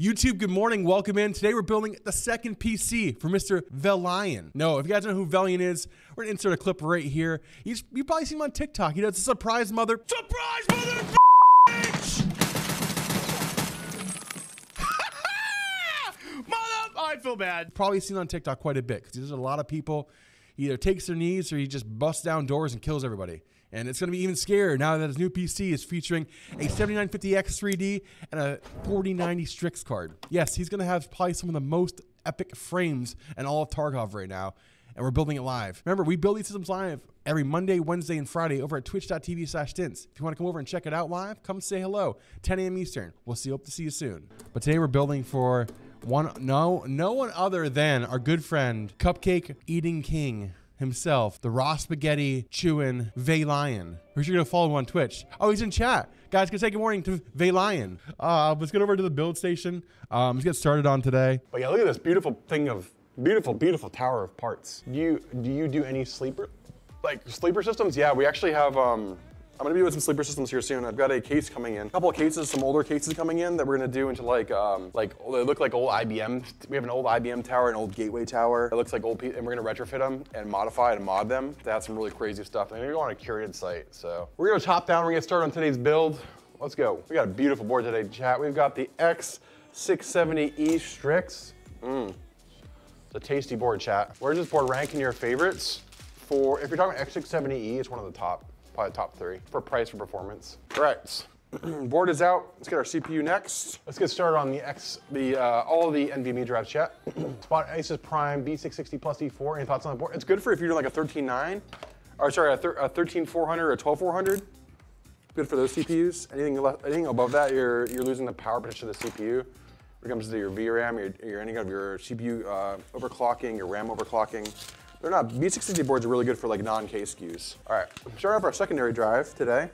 YouTube, good morning, welcome in. Today we're building the second PC for Mr. Velion. No, if you guys don't know who Velion is, we're gonna insert a clip right here. You've probably seen him on TikTok. He does a surprise mother bitch! I feel bad. Probably seen on TikTok quite a bit because there's a lot of people, he either takes their knees or he just busts down doors and kills everybody. And it's gonna be even scarier now that his new PC is featuring a 7950X 3D and a 4090 Strix card. Yes, he's gonna have probably some of the most epic frames in all of Tarkov right now, and we're building it live. Remember, we build these systems live every Monday, Wednesday, and Friday over at twitch.tv/Stince. If you wanna come over and check it out live, come say hello, 10 a.m. Eastern. Hope to see you soon. But today we're building for no one other than our good friend, Cupcake Eating King himself, the raw spaghetti chewing Velion. Who's you gonna follow him on Twitch? Oh, he's in chat. Guys, gonna say good morning to Velion. Let's get over to the build station. Let's get started on today. But yeah, look at this beautiful thing of beautiful tower of parts. Do you do any sleeper systems? Yeah, we actually have I'm gonna be doing some sleeper systems here soon. I've got a case coming in, a couple of cases, some older cases coming in that we're gonna do into they look like old IBM. We have an old IBM tower, an old gateway tower. It looks like old, and we're gonna retrofit them and modify and mod them to have some really crazy stuff. And we're gonna go on a curated site. So we're gonna top down, we're gonna get started on today's build. Let's go. We got a beautiful board today, chat. We've got the X670E Strix. It's a tasty board, chat. Where does this board rank in your favorites? If you're talking X670E, it's one of the top. Probably top 3 for price for performance. All right, board is out. Let's get our CPU next. Let's get started on all of the NVMe drives, chat. Spot Asus Prime B660 plus E4. Any thoughts on the board? It's good for if you're doing like a 13.9, or sorry, a 13.400 or a 12.400. Good for those CPUs. Anything above that, you're losing the power potential of the CPU. When it comes to your VRAM, any of your CPU overclocking, your RAM overclocking. They're not, B660 boards are really good for like non-K SKUs. All right, starting off our secondary drive today,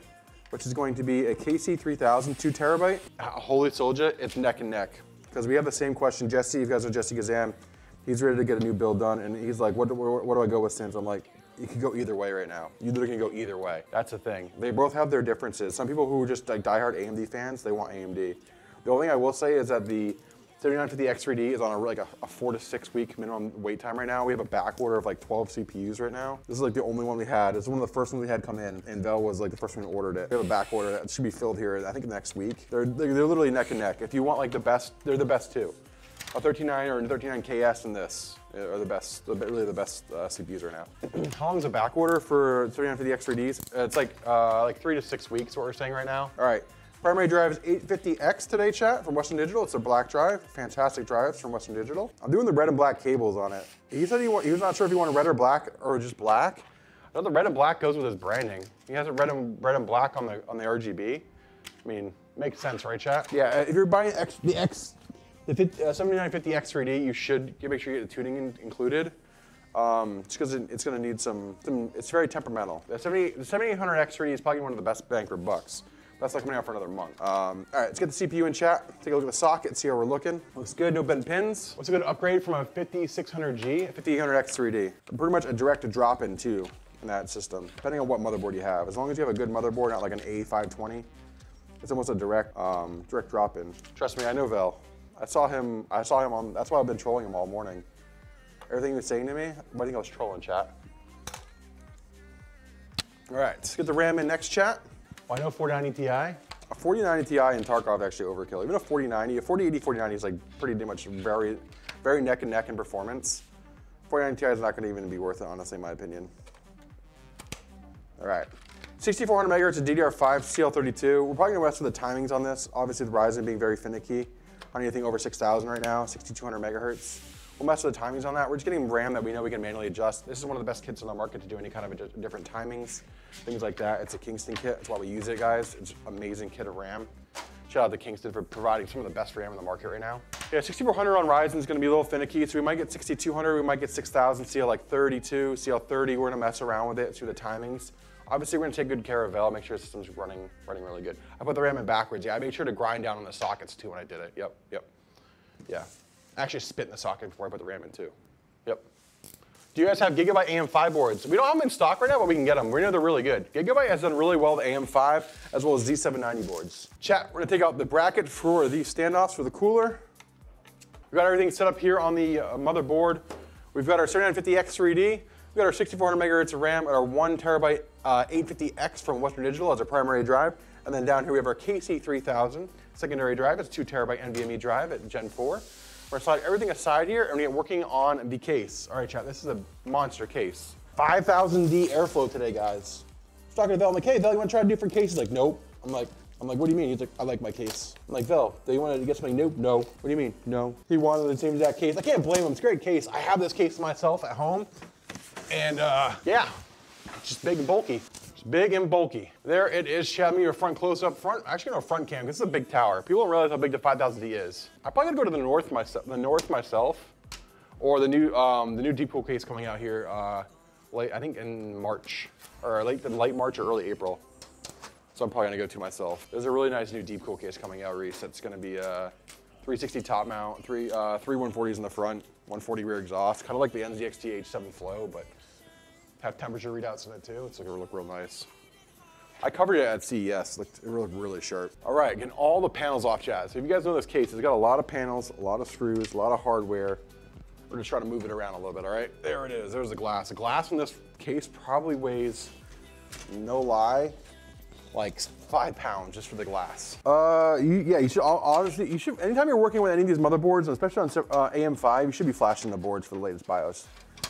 which is going to be a KC3000 2 terabyte. Holy soldier, it's neck and neck. Because we have the same question, Jesse, you guys know Jesse Gazam, he's ready to get a new build done, and he's like, what do I go with since? I'm like, you could go either way right now. You literally can go either way. That's the thing. They both have their differences. Some people who are just like diehard AMD fans, they want AMD. The only thing I will say is that the 7950X 3D is on a 4 to 6 week minimum wait time right now. We have a back order of like 12 CPUs right now. This is like the only one we had. It's one of the first ones we had come in, and Vel was like the first one who ordered it. We have a back order that should be filled here, I think next week. They're literally neck and neck. If you want like the best, they're the best too. A 13.9 or a 13.9KS and this are the best, really the best CPUs right now. How long is a back order for 7950X 3Ds? It's like 3 to 6 weeks, what we're saying right now. All right. Primary drive is 850X today, chat, from Western Digital. It's a black drive. Fantastic drives from Western Digital. I'm doing the red and black cables on it. He said he was not sure if he wanted red or black or just black. I know the red and black goes with his branding. He has a red and black on the RGB. I mean, makes sense, right, chat? Yeah, if you're buying the 7950X 3D, you should make sure you get the tuning included. Just because it's going to need some, it's very temperamental. The 7800X 3D is probably one of the best bang for bucks. That's like coming out for another month. All right, let's get the CPU in chat. Take a look at the socket, see how we're looking. Looks good, no bent pins. What's a good upgrade from a 5600G? 5800X 3D. Pretty much a direct drop-in too in that system, depending on what motherboard you have. As long as you have a good motherboard, not like an A520, it's almost a direct drop-in. Trust me, I know Vel. I saw him on, that's why I've been trolling him all morning. Everything he was saying to me, I think I was trolling, chat. All right, let's get the RAM in next, chat. Well, I know 4090 Ti. A 4090 Ti in Tarkov actually overkill. Even a 4090, a 4080, 4090 is like pretty much very neck and neck in performance. 4090 Ti is not gonna even be worth it, honestly, in my opinion. All right. 6400 megahertz of DDR5 CL32. We're probably gonna mess with the timings on this. Obviously the Ryzen being very finicky. On anything over 6,000 right now, 6200 megahertz. We'll mess with the timings on that. We're just getting RAM that we know we can manually adjust. This is one of the best kits on the market to do any kind of different timings, things like that. It's a Kingston kit. That's why we use it, guys. It's an amazing kit of RAM. Shout out to Kingston for providing some of the best RAM in the market right now. Yeah, 6400 on Ryzen is going to be a little finicky, so we might get 6200, we might get 6000, CL like 32, CL30. We're going to mess around with it through the timings. Obviously, we're going to take good care of Vel, make sure the system's running really good. I put the RAM in backwards. Yeah, I made sure to grind down on the sockets too when I did it. Yep. Yeah. I actually spit in the socket before I put the RAM in too. Yep. Do you guys have Gigabyte AM5 boards? We don't have them in stock right now, but we can get them. We know they're really good. Gigabyte has done really well with AM5 as well as Z790 boards. Chat, we're gonna take out the bracket for the standoffs for the cooler. We've got everything set up here on the motherboard. We've got our 7950X 3D. We've got our 6400 megahertz of RAM and our 1 terabyte 850X from Western Digital as our primary drive. And then down here we have our KC3000 secondary drive. It's a 2 terabyte NVMe drive at Gen 4. We're gonna slide everything aside here and we get working on the case. All right, chat, this is a monster case. 5000D airflow today, guys. I was talking to Vel, I'm like, hey, Vel, you wanna try to do different cases? He's like, nope. I'm like, what do you mean? He's like, I like my case. I'm like, Vel, do you want to get something new? No. What do you mean? No. He wanted the same exact case. I can't blame him. It's a great case. I have this case myself at home. And yeah, it's just big and bulky. It's big and bulky. There it is, chat. Me your front close up front. Actually, no front cam. This is a big tower. People don't realize how big the 5000D is. I probably gotta go to the north myself, or the new Deepcool case coming out here late, I think in March, or late March or early April. So I'm probably gonna go to myself. There's a really nice new Deepcool case coming out, Reese. That's gonna be a 360 top mount, three 140s in the front, 140 rear exhaust, kind of like the NZXT H7 Flow, but have temperature readouts in it too. It's gonna look real nice. I covered it at CES. It looked really sharp. All right, getting all the panels off, chat. So if you guys know this case, it's got a lot of panels, a lot of screws, a lot of hardware. We're just trying to move it around a little bit, all right? There it is, there's the glass. The glass in this case probably weighs, no lie, like 5 pounds just for the glass. You should honestly, anytime you're working with any of these motherboards, and especially on AM5, you should be flashing the boards for the latest BIOS.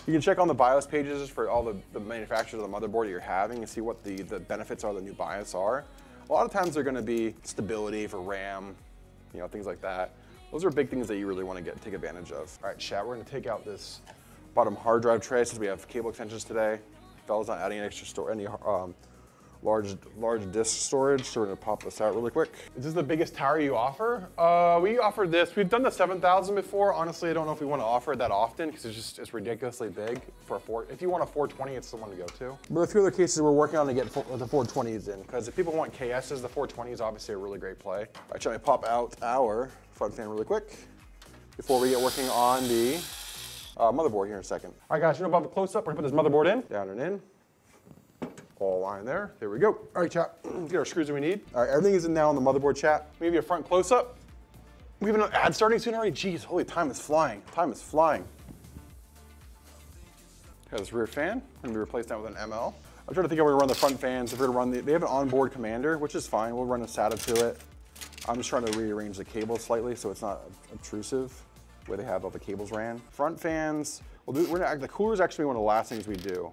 You can check on the BIOS pages for all the manufacturers of the motherboard that you're having and see what the benefits are, the new BIOS are. A lot of times they're gonna be stability for RAM, you know, things like that. Those are big things that you really wanna take advantage of. All right, chat, we're gonna take out this bottom hard drive tray since we have cable extensions today. Fella's not adding any large disk storage, so we're gonna pop this out really quick. Is this the biggest tower you offer? We offer this. We've done the 7000 before. Honestly, I don't know if we want to offer it that often because it's ridiculously big for if you want a 420, it's the one to go to. But a few other cases we're working on to get the 420s in, because if people want KSs, the 420 is obviously a really great play. All right, shall I pop out our front fan really quick before we get working on the motherboard here in a second. All right, guys, you know about the close-up? We're gonna put this motherboard in, down and in. All line there. There we go. All right, chat. Get our screws that we need. All right, everything is in now on the motherboard, chat. Maybe a front close-up. We have an ad starting soon already. Jeez, holy, time is flying. Time is flying. Got this rear fan. I'm gonna replace that with an ML. I'm trying to think how we're gonna run the front fans. If we're gonna run they have an onboard commander, which is fine. We'll run a SATA to it. I'm just trying to rearrange the cables slightly so it's not obtrusive where they have all the cables ran. Front fans, the cooler is actually one of the last things we do.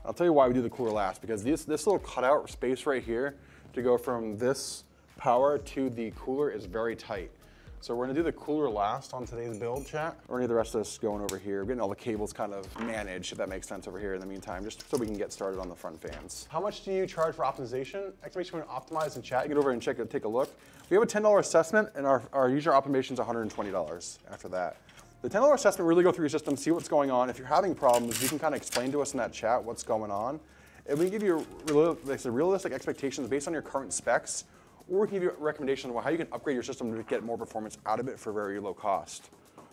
I'll tell you why we do the cooler last, because this little cutout space right here to go from this power to the cooler is very tight. So we're gonna do the cooler last on today's build, chat. We're gonna do the rest of this going over here. We're getting all the cables kind of managed, if that makes sense, over here in the meantime, just so we can get started on the front fans. How much do you charge for optimization? Exclamation point optimize in chat. Get over and take a look. We have a $10 assessment, and our user optimization is $120 after that. The $10 assessment, really go through your system, see what's going on. If you're having problems, you can kind of explain to us in that chat what's going on. And we give you realistic expectations based on your current specs, or we can give you recommendations on how you can upgrade your system to get more performance out of it for very low cost.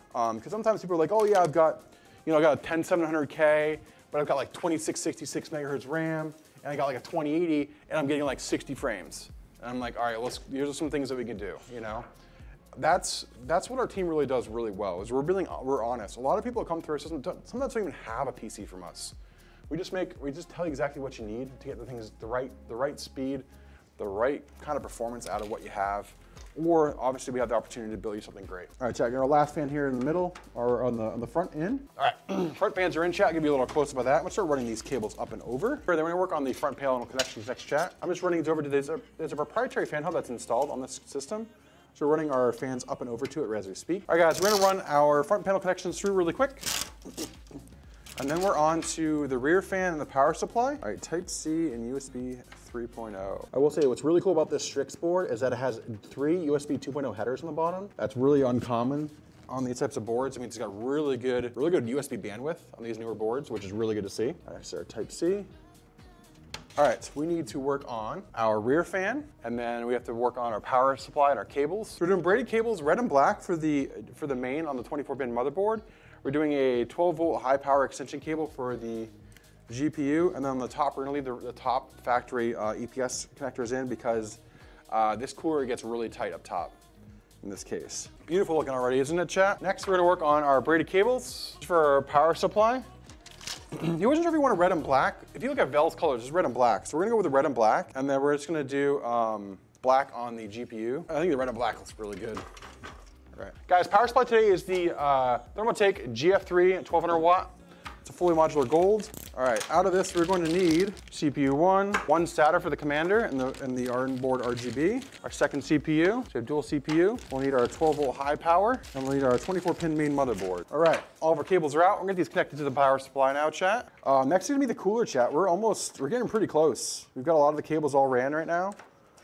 Because sometimes people are like, oh yeah, I've got a 10700K, but I've got like 2666 megahertz RAM, and I got like a 2080, and I'm getting like 60 frames. And I'm like, all right, here's some things that we can do, you know? That's what our team really does really well, is we're honest. A lot of people that come through our system sometimes don't even have a PC from us. We just tell you exactly what you need to get the things, the right speed, the right kind of performance out of what you have. Or obviously we have the opportunity to build you something great. All right, chat, our last fan here in the middle, or on the front end. All right, front fans are in, chat. I'll give you a little close up of that. I'm gonna start running these cables up and over. Then we're gonna work on the front panel connections next, chat. I'm just running these over to there's a proprietary fan hub that's installed on this system. So we're running our fans up and over to it as we speak. All right, guys, we're gonna run our front panel connections through really quick. And then we're on to the rear fan and the power supply. All right, Type-C and USB 3.0. I will say what's really cool about this Strix board is that it has 3 USB 2.0 headers on the bottom. That's really uncommon on these types of boards. I mean, it's got really good USB bandwidth on these newer boards, which is really good to see. All right, so our Type-C. All right, we need to work on our rear fan, and then we have to work on our power supply and our cables. So we're doing braided cables, red and black for the main on the 24-pin motherboard. We're doing a 12-volt high power extension cable for the GPU, and then on the top, we're gonna leave the top factory EPS connectors in because this cooler gets really tight up top. in this case. Beautiful looking already, isn't it, chat? Next, we're gonna work on our braided cables for our power supply. You wasn't sure if you want red and black. If you look at Vel's colors, it's red and black. So we're gonna go with the red and black, and then we're just gonna do black on the GPU. I think the red and black looks really good. All right. Guys, power supply today is the Thermaltake GF3 1200 watt. It's a fully modular gold. All right, out of this, we're going to need CPU one SATA for the commander and the onboard RGB. Our second CPU, so we have dual CPU. We'll need our 12 volt high power, and we'll need our 24 pin main motherboard. All right, all of our cables are out. We're gonna get these connected to the power supply now, chat. Next is gonna be the cooler, chat. We're getting pretty close. We've got a lot of the cables all ran right now.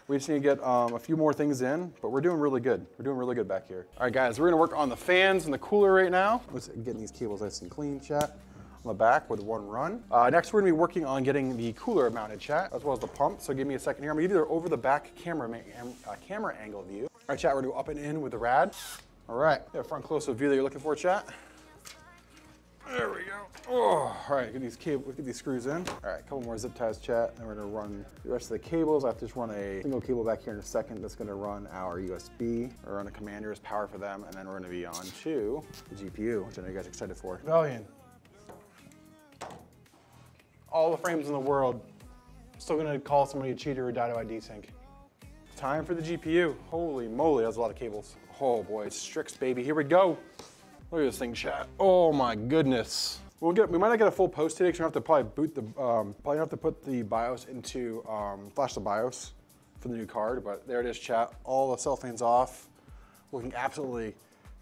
We just need to get a few more things in, but we're doing really good. We're doing really good back here. All right, guys, we're gonna work on the fans and the cooler right now. Let's get these cables nice and clean, chat. On the back with one run. Next, we're gonna be working on getting the cooler mounted, chat, as well as the pump. So give me a second here. I'm gonna give you the over the back camera angle view. All right, chat, we're gonna go up and in with the rad. All right, yeah, front close-up view that you're looking for, chat. There we go. Oh, all right, get these screws in. All right, a couple more zip ties, chat. Then we're gonna run the rest of the cables. I have to just run a single cable back here in a second. That's gonna run our USB. We're on a commander's power for them, and then we're gonna be on to the GPU, which I know you guys are excited for. Velion. All the frames in the world. Still gonna call somebody a cheater or die to ID sync. Time for the GPU. Holy moly, that's a lot of cables. Oh boy, Strix, baby, here we go. Look at this thing, chat. Oh my goodness. We might not get a full post today because we're gonna have to probably have to put the BIOS into, flash the BIOS for the new card, but there it is, chat. All the cellophans off. Looking absolutely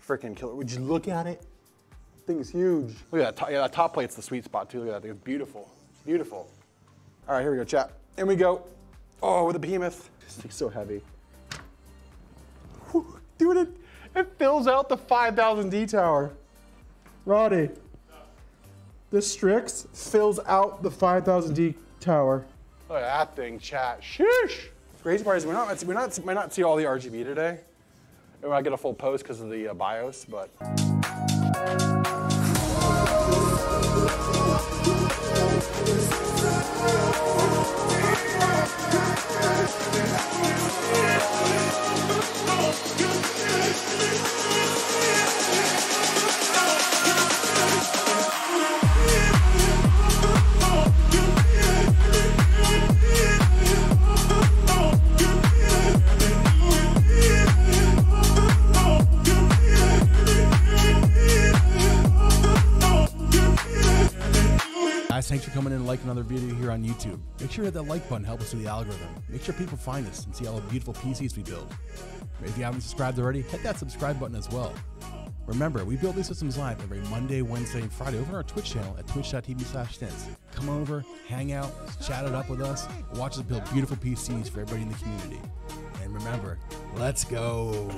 freaking killer. Would you look at it? Thing's huge. Look at that, that top plate's the sweet spot too. Look at that thing, it's beautiful. Beautiful. All right, here we go, chat. In we go. Oh, with a behemoth. This thing's so heavy. Whew, dude, it fills out the 5000D tower. Roddy, this Strix fills out the 5000D tower. Look at that thing, chat. Sheesh. Crazy part is we might not see all the RGB today. We might get a full post because of the BIOS, but. Thanks for coming in and liking another video here on YouTube. Make sure to hit that like button, help us with the algorithm. Make sure people find us and see all the beautiful PCs we build. If you haven't subscribed already, hit that subscribe button as well. Remember, we build these systems live every Monday, Wednesday, and Friday over on our Twitch channel at twitch.tv/Stince. Come over, hang out, chat it up with us, watch us build beautiful PCs for everybody in the community. And remember, let's go.